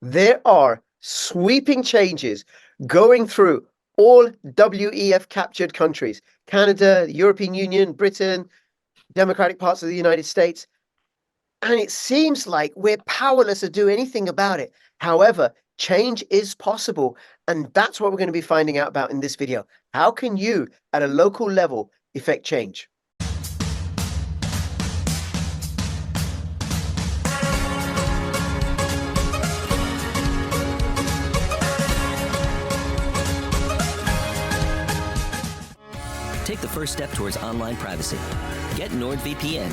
There are sweeping changes going through all WEF captured countries: Canada, the European Union, Britain, democratic parts of the United States. And it seems like we're powerless to do anything about it. However, change is possible. And that's what we're going to be finding out about in this video. How can you, at a local level, effect change? Take the first step towards online privacy. Get NordVPN.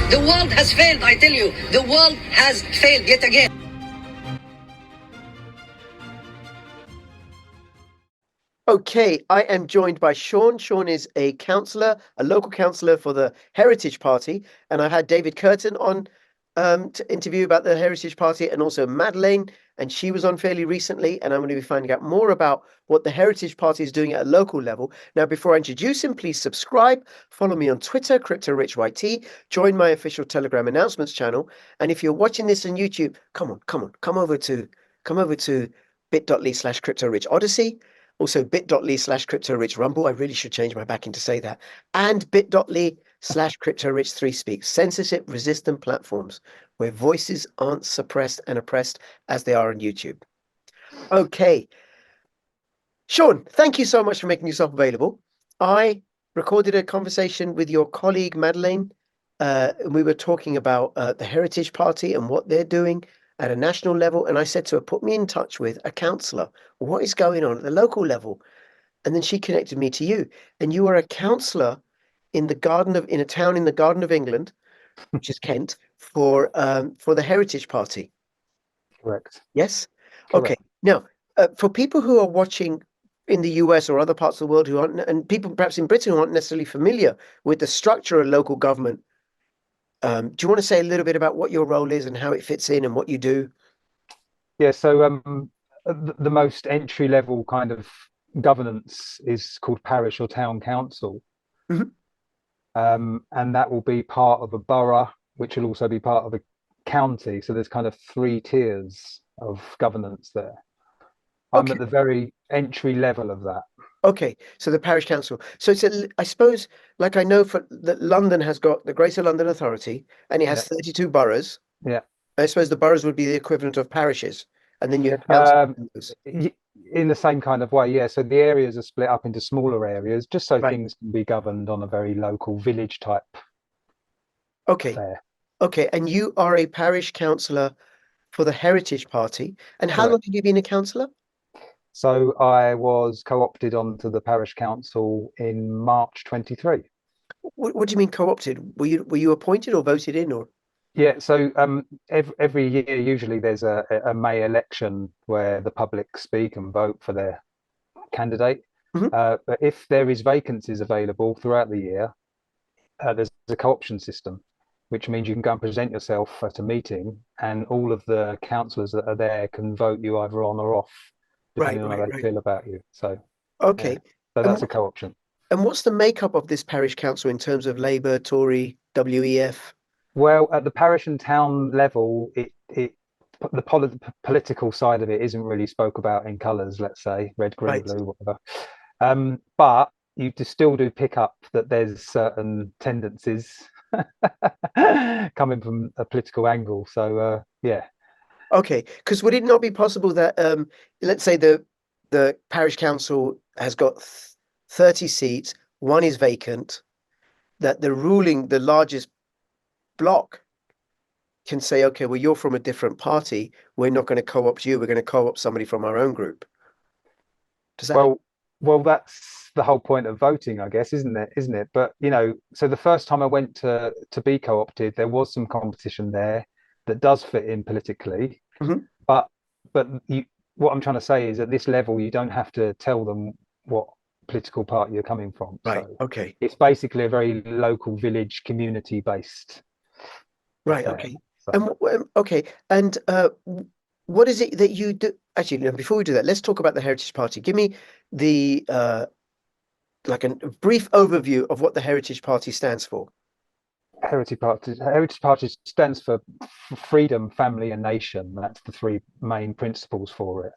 The world has failed, I tell you. The world has failed yet again. Okay, I am joined by Sean. Sean is a councillor, a local councillor for the Heritage Party. And I had David Curtin on to interview about the Heritage Party, and also Madeleine, and she was on fairly recently. And I'm going to be finding out more about what the Heritage Party is doing at a local level. Now, before I introduce him, please subscribe, follow me on Twitter, CryptoRichYT, join my official Telegram announcements channel. And if you're watching this on YouTube, come over to bit.ly/CryptoRichOdyssey. Also bit.ly/CryptoRichRumble. I really should change my backing to say that. And bit.ly/CryptoRich3Speak. Censorship resistant platforms where voices aren't suppressed and oppressed as they are on YouTube. Okay. Sean, thank you so much for making yourself available. I recorded a conversation with your colleague, Madeleine. And we were talking about the Heritage Party and what they're doing at a national level. And I said to her, put me in touch with a councillor. What is going on at the local level? And then she connected me to you. And you are a councillor in a town in the Garden of England, which is Kent, for the Heritage Party. Correct. Yes? Correct. Okay. Now, for people who are watching in the US or other parts of the world who aren't, and people perhaps in Britain who aren't necessarily familiar with the structure of local government, do you want to say a little bit about what your role is and how it fits in and what you do? Yeah, so the most entry level kind of governance is called parish or town council. Mhm. And that will be part of a borough, which will also be part of a county. So there's kind of 3 tiers of governance there. I'm Okay. at the very entry level of that. Okay, so the parish council. So I suppose, like I know that London has got the Greater London Authority, and it has 32 boroughs. Yeah. I suppose the boroughs would be the equivalent of parishes, and then you have councils. In the same kind of way, yeah. So the areas are split up into smaller areas, just so Right. things can be governed on a very local village type Okay, affair. okay, and you are a parish councillor for the Heritage Party. And how long Correct. have you been a councillor? So I was co-opted onto the parish council in March 23. What do you mean co-opted? Were you appointed or voted in, or? Yeah, so every year usually there's a May election where the public speak and vote for their candidate. Mhm. But if there is vacancies available throughout the year, there's a co-option system, which means you can go and present yourself at a meeting, and all of the councillors that are there can vote you either on or off, Right, depending on how they right. feel about you. So, Okay. yeah, so And that's a co-option. what's the makeup of this parish council in terms of Labour, Tory, WEF? Well, at the parish and town level, the political side of it isn't really spoke about in colours, let's say red, green, Right. blue, whatever. But you still do pick up that there's certain tendencies coming from a political angle. So yeah. Okay, because would it not be possible that let's say the parish council has got 30 seats, one is vacant, that the largest block can say, okay, well, you're from a different party, we're not going to co-opt you, we're going to co-opt somebody from our own group. Does that? Well, that's the whole point of voting, I guess, isn't it? Isn't it? But so the first time I went to be co-opted, there was some competition there. that does fit in politically. Mhm. But what I'm trying to say is at this level, you don't have to tell them what political party you're coming from. Right. So Okay. it's basically a very local, village, community based Right. affair. Okay. So, And okay. And what is it that you do? Actually, no, before we do that, let's talk about the Heritage Party. Give me the like a brief overview of what the Heritage Party stands for. Heritage Party stands for freedom, family, and nation. That's the three main principles for it.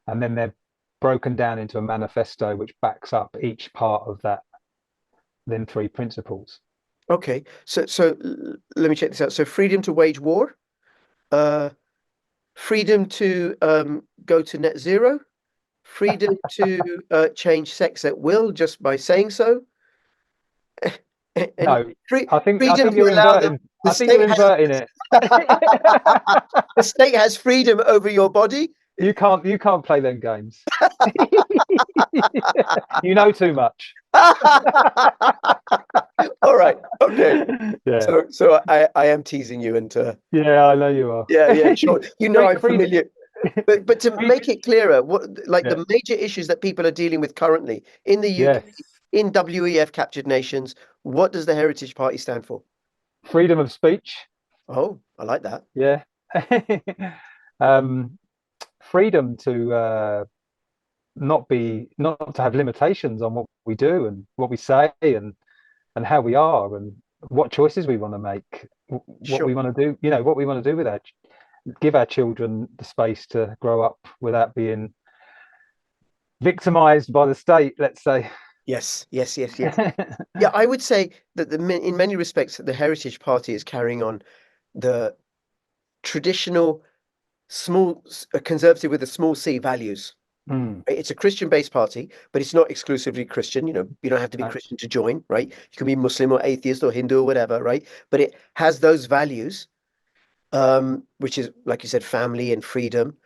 And then they're broken down into a manifesto which backs up each part of that, then three principles. Okay. So let me check this out. So freedom to wage war, uh, freedom to go to net zero, freedom to change sex at will just by saying so, and No, free, I freedom think to you're allow inverting. the I think you're state has inverting it. the state has freedom over your body. You can't play them games. You know too much. All right. Okay. Yeah. So I am teasing you and Yeah, I know you are. yeah, sure. You know I'm Freedom. familiar. But to make it clearer, what like Yeah. the major issues that people are dealing with currently in the UK, Yes. in WEF captured nations, what does the Heritage Party stand for? Freedom of speech. Oh, I like that. Yeah. um, freedom to not to have limitations on what we do and what we say and how we are and what choices we want to make, what we Sure. want to do, what we want to do with give our children the space to grow up without being victimized by the state, let's say. Yes, yes, yes, yes. Yeah, I would say that in many respects, the Heritage Party is carrying on the traditional conservative with a small c values. Mm, Right? It's a Christian-based party, but it's not exclusively Christian. You don't have to be no, Christian to join, right? You can be Muslim or atheist or Hindu or whatever, right? But it has those values, which is, like you said, family and freedom.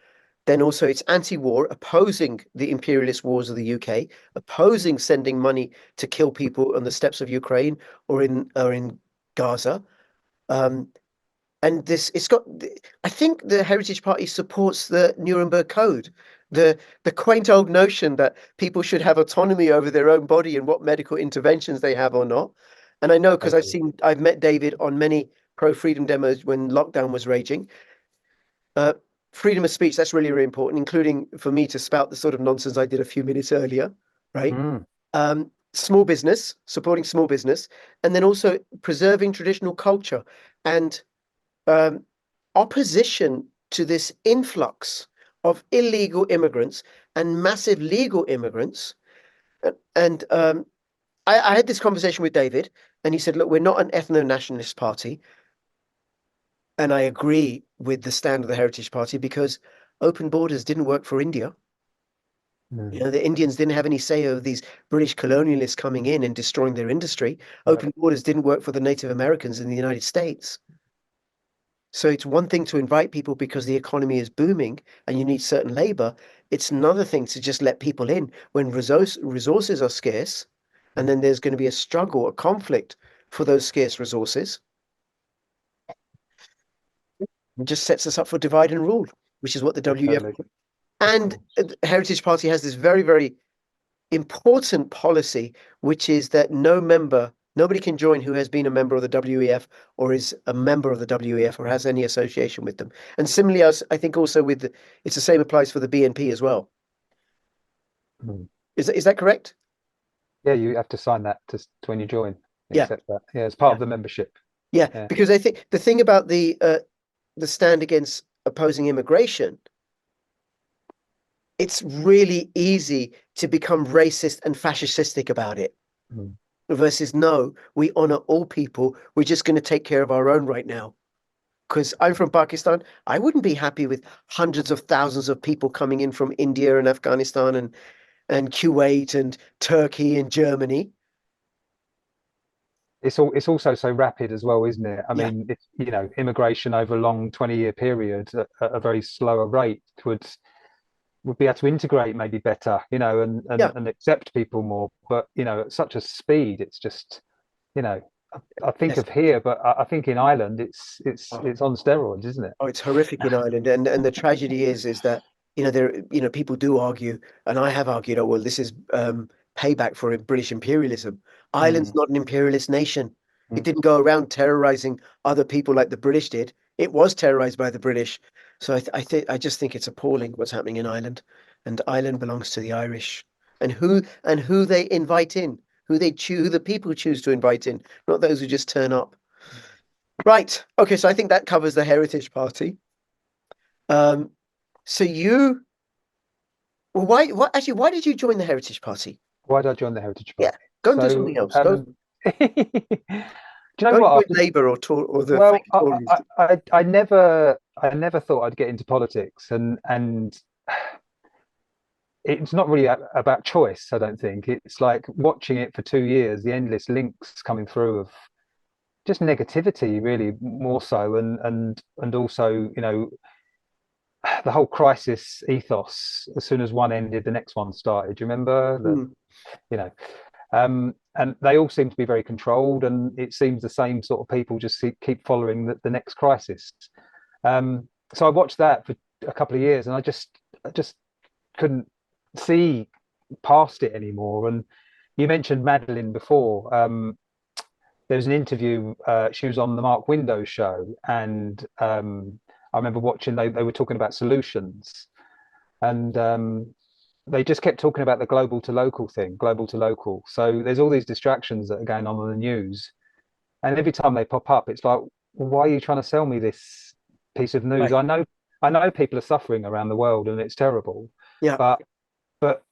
Then also it's anti-war, opposing the imperialist wars of the UK, opposing sending money to kill people on the steppes of Ukraine or in Gaza. Um, and this it's got I think the Heritage Party supports the Nuremberg Code, the quaint old notion that people should have autonomy over their own body and what medical interventions they have or not. And I know because totally. I've met David on many pro-freedom demos when lockdown was raging. uh, Freedom of speech, that's really, really important, including for me to spout the sort of nonsense I did a few minutes earlier, right? Mm, Small business, supporting small business, and then also preserving traditional culture and um, opposition to this influx of illegal immigrants and massive legal immigrants. And I had this conversation with David, and he said, "Look, we're not an ethno-nationalist party." And I agree with the stand of the Heritage Party because open borders didn't work for India. mm, The Indians didn't have any say over these British colonialists coming in and destroying their industry. no, Open borders didn't work for the Native Americans in the United States. So it's one thing to invite people because the economy is booming and you need certain labor. It's another thing to just let people in when resources are scarce, and then there's going to be a struggle, a conflict for those scarce resources. It just sets us up for divide and rule, which is what the WEF. totally. Of And course. the Heritage Party has this very, very important policy, which is that nobody can join who has been a member of the WEF or is a member of the WEF or has any association with them. And similarly, I think also it's the same applies for the BNP as well. Mm. Is that correct? Yeah, you have to sign that to when you join, Yeah, accept that. Yeah, it's part yeah, of the membership. yeah. Yeah. Because I think the thing about the stand against opposing immigration, it's really easy to become racist and fascistic about it. Mm. Versus no, we honor all people. We're just going to take care of our own right now. Because I'm from Pakistan, I wouldn't be happy with hundreds of thousands of people coming in from India and Afghanistan and Kuwait and Turkey and Germany. It's also so rapid as well, isn't it? I Yeah, mean, it's, immigration over a long 20-year period at a very slower rate would be able to integrate maybe better, and yeah, accept people more. But at such a speed, it's just, you know, I think Yes. of here, but I think in Ireland it's on steroids, isn't it? Oh, it's horrific in Ireland, and the tragedy is that people do argue, and I have argued, oh well, this is payback for British imperialism. Ireland's Mm, not an imperialist nation. It mm. didn't go around terrorizing other people like the British did. It was terrorized by the British. So I just think it's appalling what's happening in Ireland, and Ireland belongs to the Irish, and who they invite in, who they choose, who the people choose to invite in, not those who just turn up. Right. Okay. So I think that covers the Heritage Party. Um, so you, well, why did you join the Heritage Party? Why did I join the Heritage Yeah, Party? go and do So, something else. Go, do you know go and what? join After, Labour or the well, fake Tories. I never thought I'd get into politics, and it's not really about choice. I don't think it's like watching it for 2 years, the endless links coming through of just negativity, really more so, and also, the whole crisis ethos. As soon as one ended, the next one started. Do you remember Hmm. you know, and they all seem to be very controlled, and it seems the same sort of people just keep following the next crisis. So I watched that for a couple of years, and I just couldn't see past it anymore. And you mentioned Madeline before. There was an interview. She was on the Mark Windows show, and I remember watching. They were talking about solutions, and they just kept talking about the global to local thing, global to local. So there's all these distractions that are going on the news, and every time they pop up, it's like, why are you trying to sell me this piece of news? Right. I know people are suffering around the world, and it's terrible, Yeah. but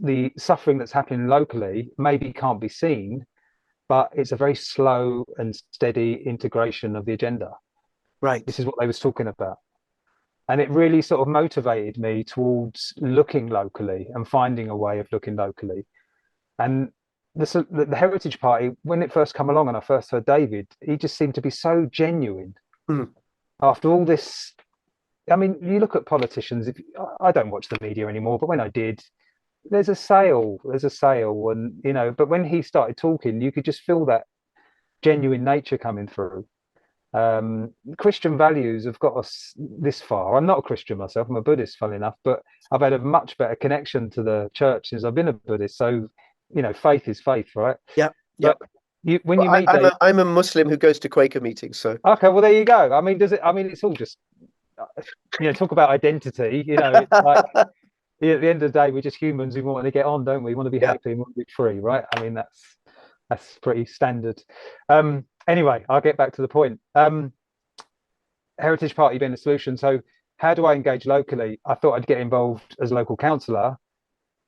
the suffering that's happening locally maybe can't be seen, but it's a very slow and steady integration of the agenda. Right. This is what they was talking about. And it really sort of motivated me towards looking locally and finding a way of looking locally. And the Heritage Party, when it first come along and I first heard David, he just seemed to be so genuine Hmm. after all this. I mean, you look at politicians. If I don't watch the media anymore, but when I did, there's a sale, and But when he started talking, you could just feel that genuine nature coming through. Christian values have got us this far. I'm not a Christian myself. I'm a Buddhist, funny enough, but I've had a much better connection to the church since I've been a Buddhist. So, faith is faith, right? Yep. But Yep. when Well, you meet I'm Dave, I'm a Muslim who goes to Quaker meetings. So okay, well there you go. I mean, does it? I mean, it's all just talk about identity. It's like at the end of the day, we're just humans. We want to get on, don't we? We want to be yeah. happy and want to be free, right? I mean, that's pretty standard. Anyway, I'll get back to the point. Heritage Party being a solution. So how do I engage locally? I thought I'd get involved as a local councillor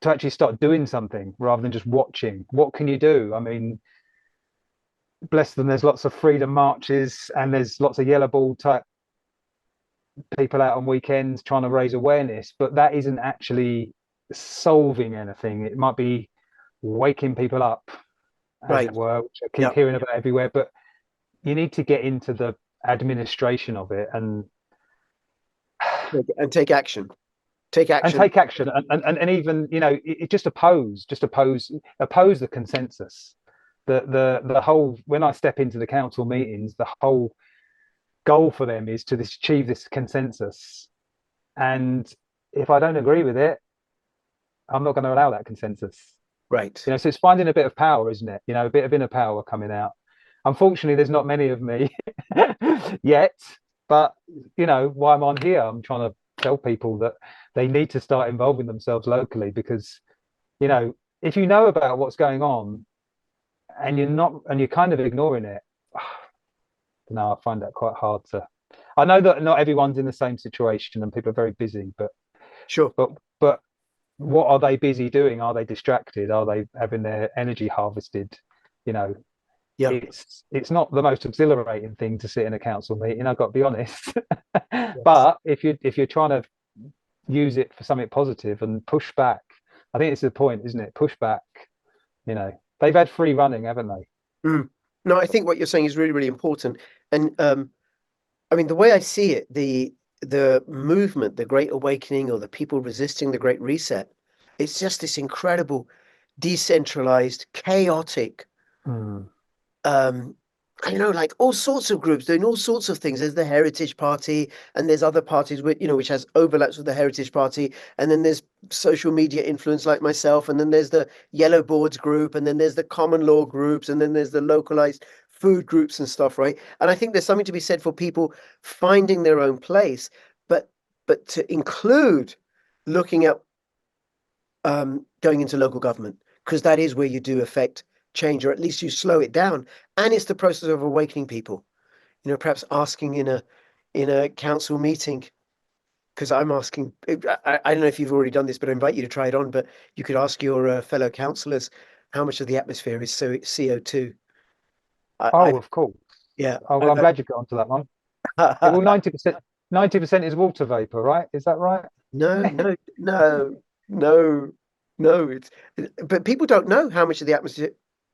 to actually start doing something rather than just watching. What can you do? I mean, bless them, there's lots of freedom marches and there's lots of yellow ball type people out on weekends trying to raise awareness, but that isn't actually solving anything. It might be waking people up, as Right. it were, which I keep Yeah. hearing about everywhere, but you need to get into the administration of it and And take action. Take action. take action and even just oppose the consensus. The whole, when I step into the council meetings, the whole goal for them is to achieve this consensus, and if I don't agree with it, I'm not going to allow that consensus. Right. So it's finding a bit of power, isn't it? A bit of inner power coming out. Unfortunately, there's not many of me yet, but why I'm on here, I'm trying to tell people that they need to start involving themselves locally, because if you know about what's going on and you're kind of ignoring it, no, I find that quite hard to. I know that not everyone's in the same situation and people are very busy, but Sure. but what are they busy doing? Are they distracted? Are they having their energy harvested? Yeah. It's not the most exhilarating thing to sit in a council meeting, I've got to be honest. Yes. But if you're trying to use it for something positive and push back, I think it's the point, isn't it? Push back. They've had free running, haven't they? Mm. No, I think what you're saying is really, really important. And I mean, the way I see it, the movement, the Great Awakening, or the people resisting the Great Reset, it's just this incredible, decentralized, chaotic, Mm. I know, like all sorts of groups doing all sorts of things. There's the Heritage Party, and there's other parties with, which has overlaps with the Heritage Party. And then there's social media influence like myself. And then there's the Yellow Boards group, and then there's the common law groups, and then there's the localized food groups and stuff, right? And I think there's something to be said for people finding their own place, but to include looking at going into local government, because that is where you do affect change, or at least you slow it down. And it's the process of awakening people. Perhaps asking in a council meeting, because I'm asking. I don't know if you've already done this, but I invite you to try it on. But you could ask your fellow councillors how much of the atmosphere is CO2. Oh, of course. Yeah. Oh, well, I'm glad you got onto that one. Yeah, well, 90% is water vapor, right? Is that right? No, no, no, no, no. But people don't know how much of the atmosphere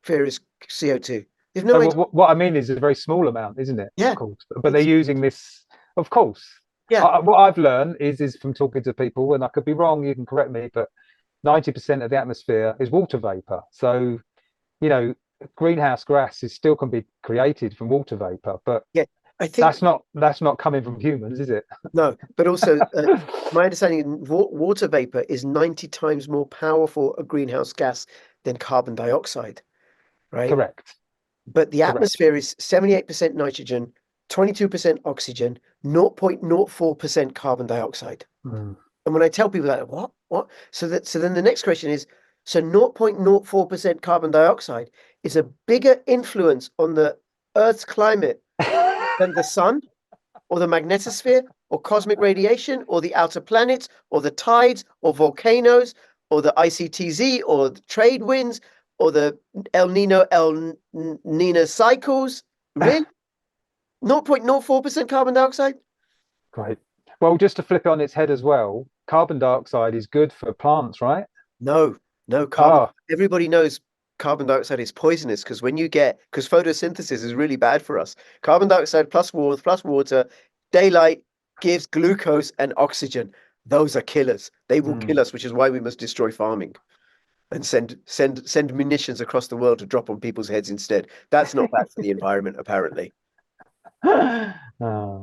is CO2. They've no idea. Well, what I mean is a very small amount, isn't it? Yeah, Of course. But they're using this, of course. yeah. What I've learned is from talking to people, and I could be wrong, you can correct me, but 90% of the atmosphere is water vapor. So, greenhouse gas still can be created from water vapor, but Yeah, I think that's not coming from humans, is it? no. But also, my understanding, water vapor is 90 times more powerful a greenhouse gas than carbon dioxide, right? Correct. But the Correct. atmosphere is 78% nitrogen, 22% oxygen, 0.04% carbon dioxide. Mm. And when I tell people that, what? So then the next question is, so 0.04% carbon dioxide is a bigger influence on the Earth's climate than the sun, or the magnetosphere, or cosmic radiation, or the outer planets, or the tides, or volcanoes, or the ICTZ, or the trade winds, or the El Nino cycles. Really? 0.04% carbon dioxide? Great. Well, just to flip it on its head as well, carbon dioxide is good for plants, right? No, carbon. Everybody knows carbon dioxide is poisonous, because because photosynthesis is really bad for us. Carbon dioxide plus water, daylight gives glucose and oxygen. Those are killers. They will kill us, which is why we must destroy farming and send munitions across the world to drop on people's heads instead. That's not bad for the environment, apparently. Oh.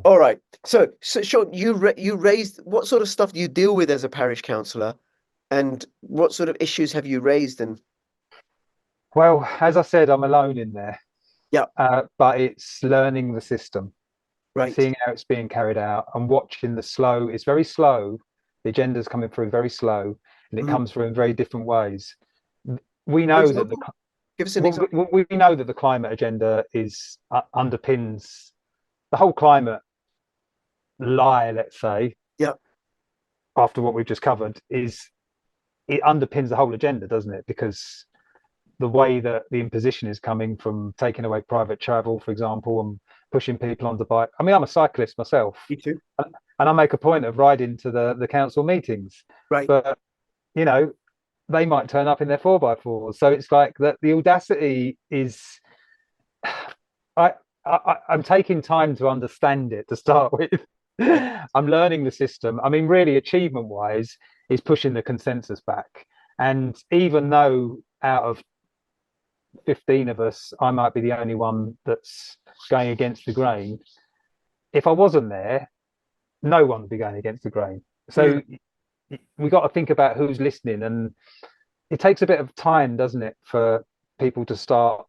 All right. So Sean, you raised, what sort of stuff do you deal with as a parish councillor, and what sort of issues have you raised? And Well, as I said, I'm alone in there. yeah, But it's learning the system, right. seeing how it's being carried out, and watching the slow. It's very slow. The agenda's coming through very slow, and it comes through in very different ways. We know that Give us an example. we know that the climate agenda is underpins the whole climate lie. Let's say, Yeah. after what we've just covered, it underpins the whole agenda, doesn't it? Because the way that the imposition is coming from taking away private travel, for example, and pushing people on the bike. I mean, I'm a cyclist myself. Me too. And I make a point of riding to the council meetings. Right. But, they might turn up in their 4x4s. So it's like that the audacity is, I'm taking time to understand it to start with. I'm learning the system. I mean, really, achievement wise, is pushing the consensus back. And even though out of 15 of us, I might be the only one that's going against the grain. If I wasn't there, no one would be going against the grain. So we got to think about who's listening, and it takes a bit of time, doesn't it, for people to start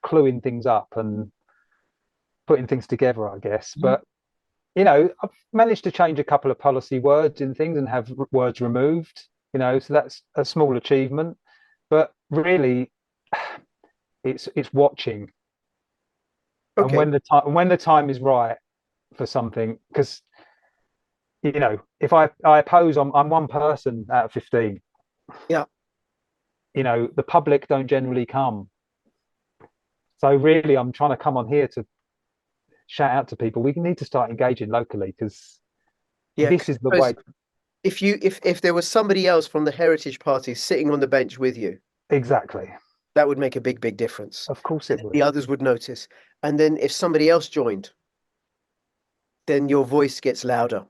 cluing things up and putting things together, I guess. But I've managed to change a couple of policy words in things and have words removed, so that's a small achievement. But really, it's watching. Okay. And when the time is right for something, because if I oppose, I'm one person out of 15. Yeah. The public don't generally come. So really, I'm trying to come on here to shout out to people. We need to start engaging locally, because this is the way. If there was somebody else from the Heritage Party sitting on the bench with you, exactly, that would make a big difference. Of course it would. The others would notice. And then if somebody else joined, then your voice gets louder.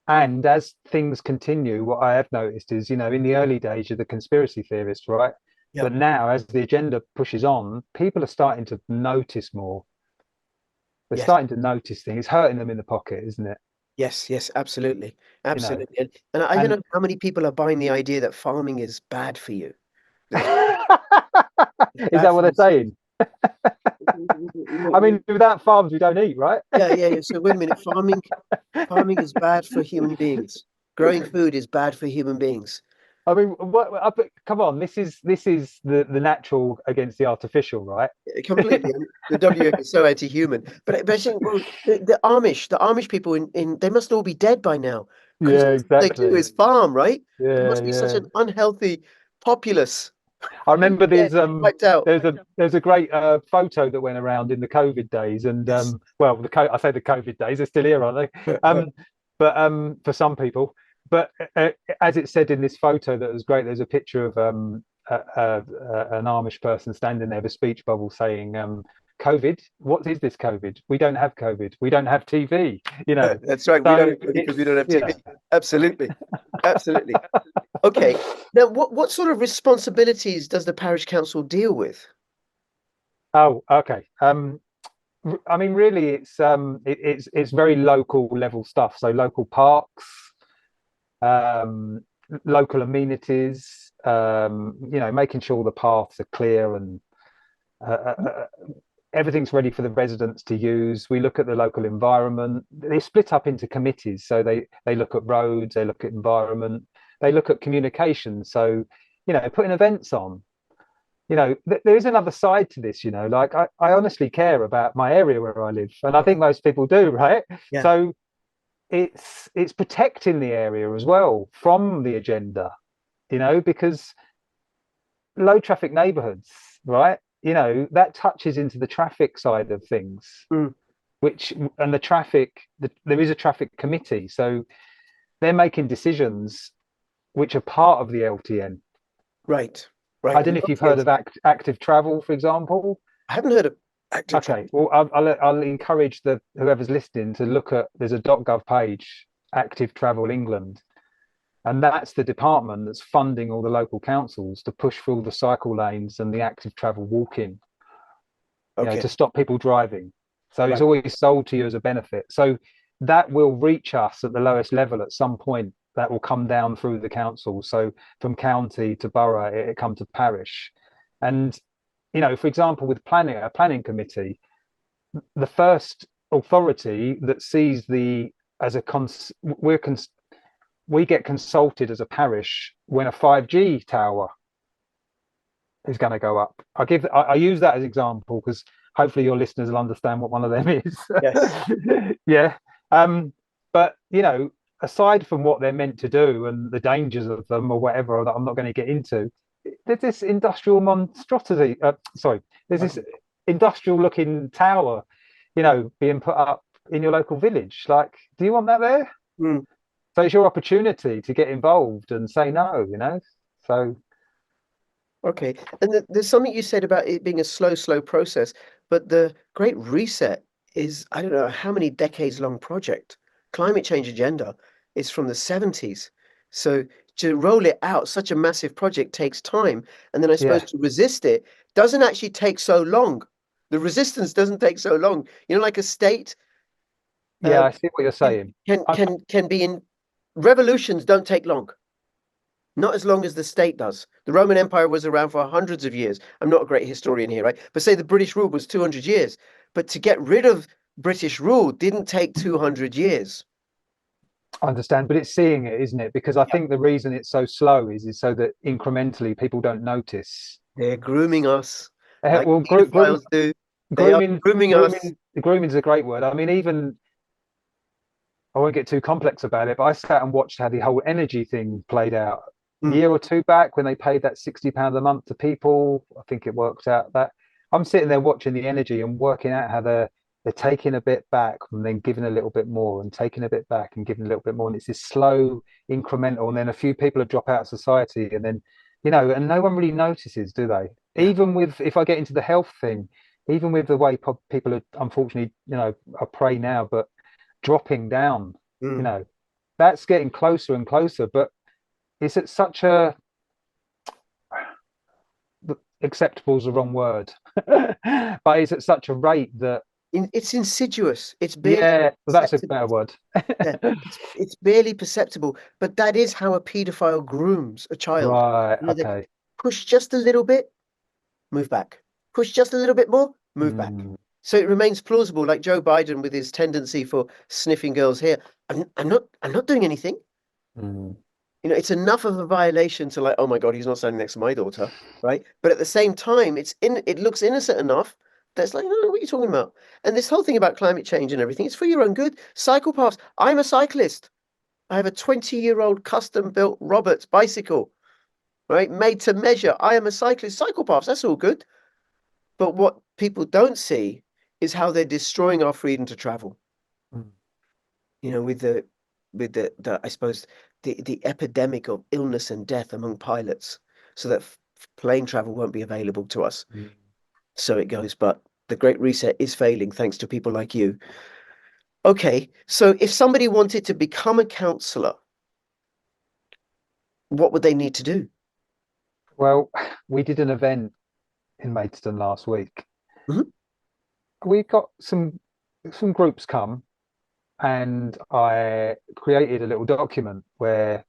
And as things continue, what I have noticed is, in the early days, you're the conspiracy theorist, right? Yep. But now, as the agenda pushes on, people are starting to notice more. They're Yes. starting to notice things. It's hurting them in the pocket, isn't it? Yes, absolutely. You know, Absolutely. And I don't and know how many people are buying the idea that farming is bad for you. That it's is bad that what for they're you. saying? I mean, without farms, we don't eat, right? Yeah. So wait a minute. Farming is bad for human beings. Growing food is bad for human beings. I mean, come on, this is the natural against the artificial, right? Completely. I mean, the WF is so anti-human. But I think, well, the Amish people in they must all be dead by now because Yeah, all they do exactly. is farm, right? It Yeah, must be such yeah. an unhealthy populace. I remember Dead, wiped out. there's a great photo that went around in the COVID days, and Yes. well, I say the COVID days, they're still here, aren't they? But for some people, but as it said in this photo that was great, there's a picture of an Amish person standing there with a speech bubble saying, "COVID, what is this COVID? We don't have COVID. We don't have TV." You know, That's right. We don't so have TV because it's we don't have TV. yeah. Absolutely. Absolutely. Okay. Now, what sort of responsibilities does the parish council deal with? Oh, okay. I mean, really, it's very local level stuff. So local parks, um, local amenities, making sure the paths are clear and everything's ready for the residents to use. We look at the local environment. They split up into committees. So they look at roads, they look at environment, they look at communication. So, putting events on. There is another side to this, like I honestly care about my area where I live, and I think most people do, right? Yeah. So it's protecting the area as well from the agenda, because low traffic neighborhoods, right? That touches into the traffic side of things, Mm. and the traffic, there is a traffic committee, so they're making decisions which are part of the LTN. Right. Right. I don't know if you've heard of active travel, for example. I haven't heard of active Okay, well, I'll encourage whoever's listening to look at. There's a .gov page, Active Travel England, and that's the department that's funding all the local councils to push through all the cycle lanes and the active travel walking, Okay. to stop people driving. So it's Right. always sold to you as a benefit. So that will reach us at the lowest level at some point. That will come down through the council. So from county to borough, it come to parish, and for example, with planning, a planning committee, the first authority that sees we get consulted as a parish when a 5G tower is going to go up. I use that as an example because hopefully your listeners will understand what one of them is. Yes. Yeah. But aside from what they're meant to do and the dangers of them or whatever that I'm not going to get into, there's this industrial monstrosity. There's this industrial looking tower, being put up in your local village. Like, do you want that there? Mm. So it's your opportunity to get involved and say no, So Okay. And there's something you said about it being a slow process, but the Great Reset is, I don't know how many decades long project. Climate change agenda is from the 70s. So to roll it out, such a massive project takes time. And then I suppose yeah, to resist it doesn't actually take so long. The resistance doesn't take so long. Like a state yeah, uh, I see what you're can saying. can can can be in revolutions don't take long. Not as long as the state does. The Roman Empire was around for hundreds of years. I'm not a great historian here, right? But say the British rule was 200 years. But to get rid of British rule didn't take 200 years. I understand, but it's seeing it, isn't it? Because I Yeah. think the reason it's so slow is so that incrementally people don't notice. They're grooming us like Well, pedophiles do. They are grooming us. grooming is a great word. I mean, even I won't get too complex about it, but I sat and watched how the whole energy thing played out a Mm, year or two back when they paid that £60 a month to people. I think it worked out that I'm sitting there watching the energy and working out how they're taking a bit back and then giving a little bit more and taking a bit back and giving a little bit more. And it's this slow incremental. And then a few people will drop out of society and then, and no one really notices, do they? yeah. Even with, if I get into the health thing, even with the way people are, unfortunately, I pray now, but dropping down, Mm, that's getting closer and closer. But it's at such a, acceptable is the wrong word, but it's at such a rate that It's insidious. It's barely Yeah, well, that's a better perceptible. word. Yeah, it's barely perceptible, but that is how a paedophile grooms a child. Right. You know, they Okay. push just a little bit, move back. Push just a little bit more, move back. Mm, So it remains plausible, like Joe Biden with his tendency for sniffing girls here. I'm not doing anything. mm, You know, it's enough of a violation to like, oh my God, he's not standing next to my daughter, right? But at the same time, it looks innocent enough that's like, no, what are you talking about? And this whole thing about climate change and everything, it's for your own good. Cycle I'm a cyclist. I have a 20-year-old custom-built Roberts bicycle, right? Made to measure. I am a cyclist. Cycle that's all good. But what people don't see is how they're destroying our freedom to travel. mm, You know, with the I suppose the epidemic of illness and death among pilots, so that plane travel won't be available to us. mm. So it goes. But the Great Reset is failing thanks to people like you. Okay, so if somebody wanted to become a counsellor, what would they need to do? Well, we did an event in Maidstone last week. Mhm. We got some groups come, and I created a little document where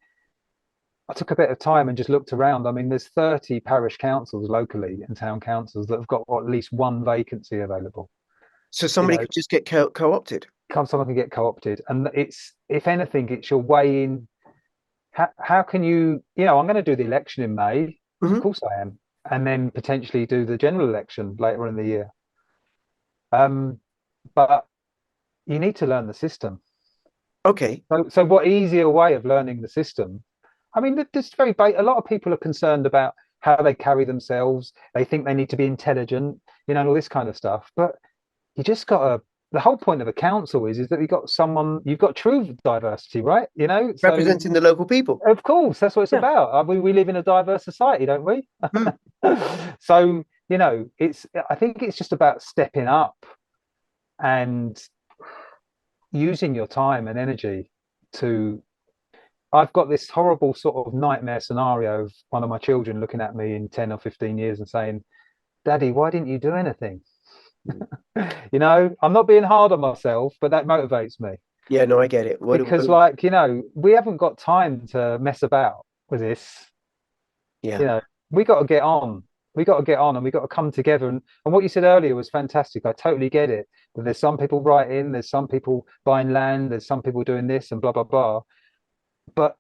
I took a bit of time and just looked around. I mean, there's 30 parish councils locally and town councils that have got at least one vacancy available. So You somebody know, could just get co-opted. someone can get co-opted, and it's, if anything, it's your way in. How can you, I'm going to do the election in May. Of Hmm. course I am. And then potentially do the general election later in the year. But you need to learn the system. Okay. So what easier way of learning the system? I mean, there's a lot of people are concerned about how they carry themselves. They think they need to be intelligent, and all this kind of stuff. But you just got to. The whole point of a council is that you've got true diversity, right? So Representing the local people. of course that's what it's Yeah. about. We live in a diverse society, don't we? Mm. So I think it's just about stepping up and using your time and energy to. I've got this horrible sort of nightmare scenario of one of my children looking at me in 10 or 15 years and saying, Daddy, why didn't you do anything? I'm not being hard on myself, but that motivates me Yeah, no, I get it. because, we haven't got time to mess about with this. Yeah. You know, we got to get on. We got to get on, and we got to come together. And what you said earlier was fantastic. I totally get it. But there's some people writing, there's some people buying land, there's some people doing this and blah blah blah. But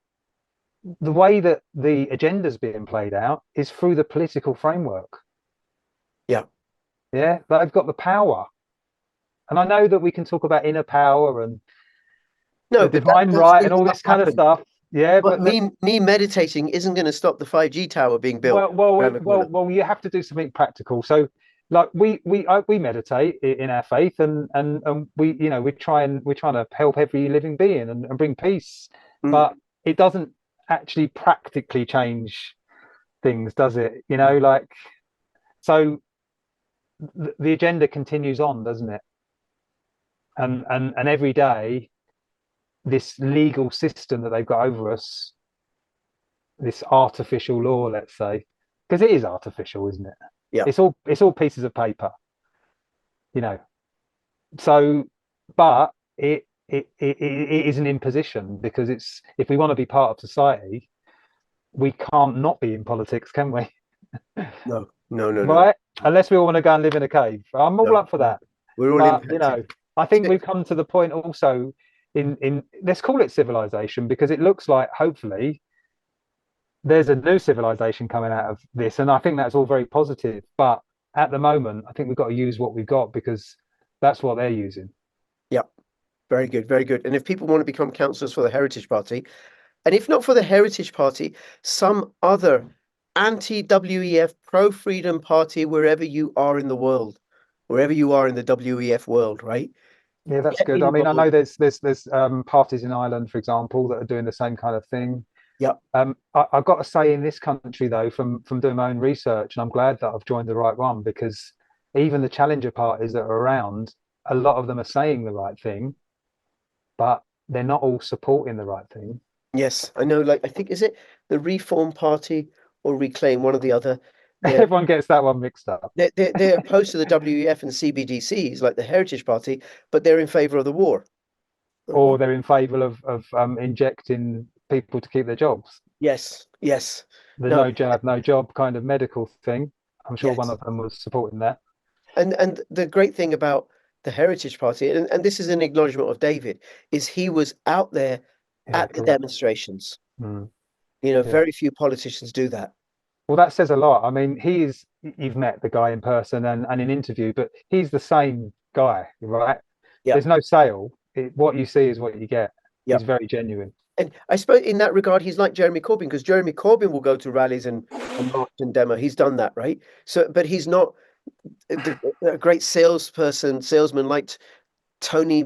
the way that the agenda's being played out is through the political framework. Yeah. Yeah, they've got the power. And I know that we can talk about inner power and No, the but divine those right and things all must this kind of happen. stuff. Yeah, But but me meditating isn't going to stop the 5G tower being built around the corner. you have to do something practical. So, like we meditate in our faith, and we're trying to help every living being and bring peace, Mm. but it doesn't actually practically change things, does it? So the agenda continues on, doesn't it? And every day, this legal system that they've got over us, this artificial law, let's say, because it is artificial, isn't it? Yeah. It's all pieces of paper, you know. So, but it is an imposition, because it's, if we want to be part of society, we can't not be in politics, can we? No, no, no, no, Right? Unless we all want to go and live in a cave. I'm all no, up for no. that. We're all But impacted. I think we've come to the point also in let's call it civilization, because it looks like hopefully there's a new civilization coming out of this, and I think that's all very positive. But at the moment, I think we've got to use what we've got, because that's what they're using. Yeah, very good, very good. And if people want to become councillors for the Heritage Party, and if not for the Heritage Party, some other anti-WEF, pro-freedom party, wherever you are in the world, wherever you are in the WEF world, right? Yeah, that's Get good. I mean, I involved. know there's parties in Ireland, for example, that are doing the same kind of thing. Yeah. I've got to say, in this country, though, from doing my own research, and I'm glad that I've joined the right one, because even the challenger parties that are around, a lot of them are saying the right thing, but they're not all supporting the right thing. Yes, I know. Like, I think, is it the Reform Party or Reclaim, one or the other? Everyone gets that one mixed up. They're opposed to the WEF and CBDCs, like the Heritage Party, but they're in favour of the war. Or they're in favour of injecting people to keep their jobs. Yes, yes. The No, no jab, no job kind of medical thing. I'm sure one yes. of them was supporting that. And the great thing about the Heritage Party, and this is an acknowledgement of David, is he was out there Yeah, at the correct. demonstrations. Mm, You know, yeah. very few politicians do that. Well, that says a lot. I mean, you've met the guy in person and in interview, but he's the same guy, right? Yeah, There's no sale. What you see is what you get. yeah. He's very genuine. And I suppose in that regard, he's like Jeremy Corbyn, because Jeremy Corbyn will go to rallies and march and demo. He's done that, right? So, but he's not a great salesman like Tony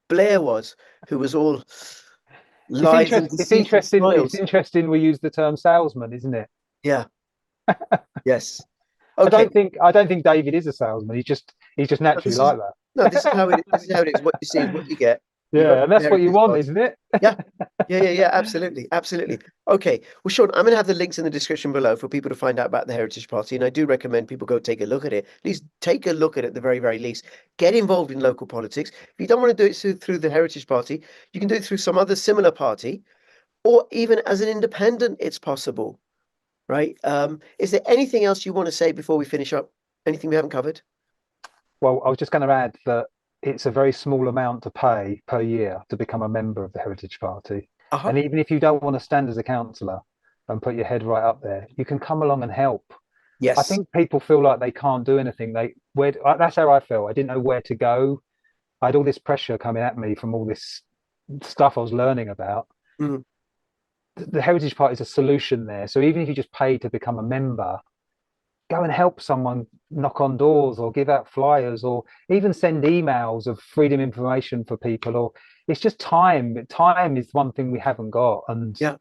Blair was, who was all lies and It's deceit and interesting. It's smiles. interesting we use the term salesman, isn't it? Yeah. Yes. I Okay. don't think David is a salesman. He's just No, naturally like that. no, this is how it is. This is how it is. What you see is what you get. You got Yeah, and that's what you Heritage want, Party. isn't it? Yeah. Yeah. Absolutely. Absolutely. Okay. Well, Sean, I'm going to have the links in the description below for people to find out about the Heritage Party. And I do recommend people go take a look at it. At least take a look at it at the very, very least. Get involved in local politics. If you don't want to do it through the Heritage Party, you can do it through some other similar party, or even as an independent, it's possible. Right? Is there anything else you want to say before we finish up? Anything we haven't covered? Well, I was just going to add that it's a very small amount to pay per year to become a member of the Heritage Party. Uh-huh. And even if you don't want to stand as a councillor and put your head right up there, you can come along and help. Yes. I think people feel like they can't do anything. That's how I felt. I didn't know where to go. I had all this pressure coming at me from all this stuff I was learning about. Mhm. The Heritage Party is a solution there. So even if you just pay to become a member, go and help someone knock on doors or give out flyers or even send emails of freedom information for people. Or it's just time. Time is one thing we haven't got. And Yeah.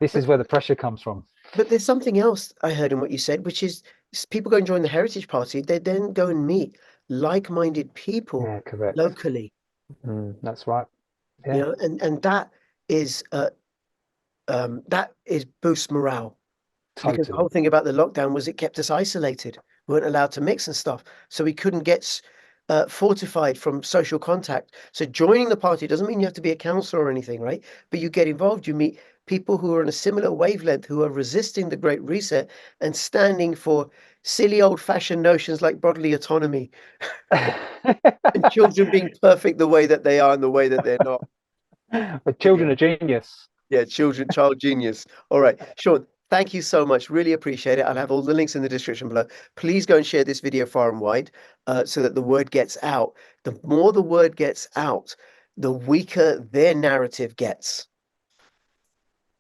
this is where the pressure comes from. But there's something else I heard in what you said, which is people go and join the Heritage Party. They then go and meet like-minded people Yeah, correct. locally. That's right. You Yeah. know, and that is boosts morale. Because the Totally. whole thing about the lockdown was it kept us isolated. We weren't allowed to mix and stuff. So we couldn't get fortified from social contact. So joining the party doesn't mean you have to be a councillor or anything, right? But you get involved, you meet people who are on a similar wavelength, who are resisting the Great Reset and standing for silly old-fashioned notions like bodily autonomy and children being perfect the way that they are and the way that they're not. But children are genius. Yeah, child genius. All right, Sean, thank you so much. Really appreciate it. I'll have all the links in the description below. Please go and share this video far and wide so that the word gets out. The more the word gets out, the weaker their narrative gets.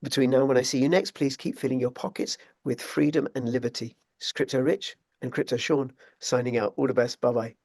Between now and when I see you next, please keep filling your pockets with freedom and liberty. It's Crypto Rich and Crypto Sean signing out. All the best. Bye-bye.